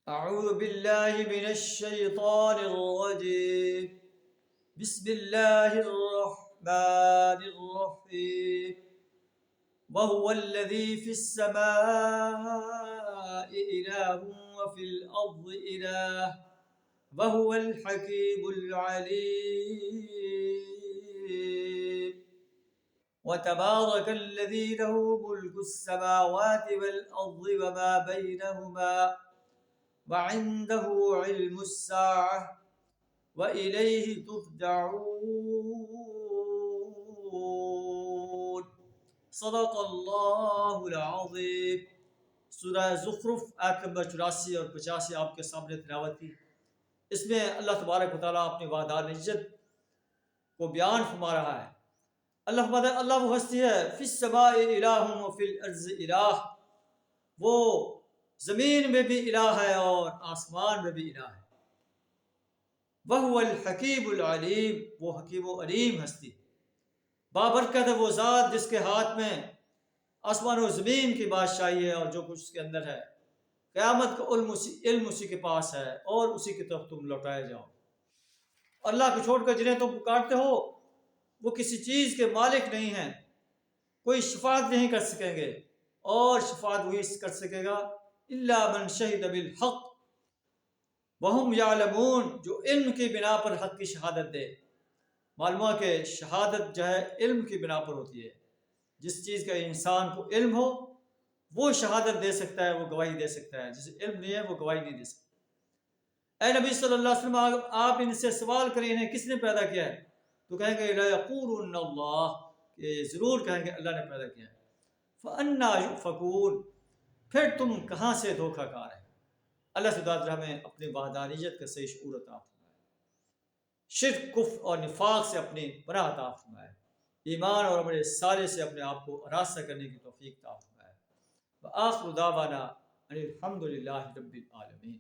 أعوذ بالله من الشيطان الرجيم بسم الله الرحمن الرحيم وهو الذي في السماء إله وفي الأرض إله وهو الحكيم العليم وتبارك الذي له ملك السماوات والأرض وما بينهما وعنده علم الساعة وإليه ترجعون صدق اللہ العظیم۔ سورہ زخرف آیت نمبر 84 اور 85 آپ کے سامنے تلاوت کی۔ اس میں اللہ تبارک و تعالیٰ اپنی وحدانیت عزت کو بیان فرما رہا ہے۔ اللہ وہ ہستی ہے، فی السماء الہ و فی الارض الہ، وہ زمین میں بھی الہ ہے اور آسمان میں بھی الہ ہے۔ وَهُوَ الْحَكِيمُ الْعَلِيمُ، وہ حکیم و علیم ہستی۔ بابرکت ہے وہ ذات جس کے ہاتھ میں آسمان و زمین کی بادشاہی ہے اور جو کچھ اس کے اندر ہے۔ قیامت کا علم اسی کے پاس ہے اور اسی کی طرف تم لوٹائے جاؤ۔ اللہ کو چھوڑ کر جنہیں تم پکارتے ہو وہ کسی چیز کے مالک نہیں ہیں، کوئی شفاعت نہیں کر سکیں گے، اور شفاعت وہی کر سکے گا الا من شہد بالحق وہم یعلمون، جو علم کی بنا پر حق کی شہادت دے۔ معلوم ہے کہ شہادت جو ہے علم کی بنا پر ہوتی ہے۔ جس چیز کا انسان کو علم ہو وہ شہادت دے سکتا ہے، وہ گواہی دے سکتا ہے۔ جسے علم نہیں ہے وہ گواہی نہیں دے سکتا۔ اے نبی صلی اللہ علیہ وسلم، آپ ان سے سوال کریں انہیں کس نے پیدا کیا ہے، تو کہیں گے لا یقولون اللہ، کہ ضرور کہیں گے اللہ نے پیدا کیا ہے۔ فَأَنَّا يُؤْفَكُونَ، پھر تم کہاں سے دھوکہ کار ہے۔ اللہ سے دعا ہمیں اپنی وحدانیت کا صحیح شعور عطا فرمائے، شرک کفر اور نفاق سے اپنی پناہ عطا فرمائے، ایمان اور عمل صالح سے اپنے آپ کو آراستہ کرنے کی توفیق عطا فرمائے۔ وآخر دعوانا ان الحمد للہ رب العالمین۔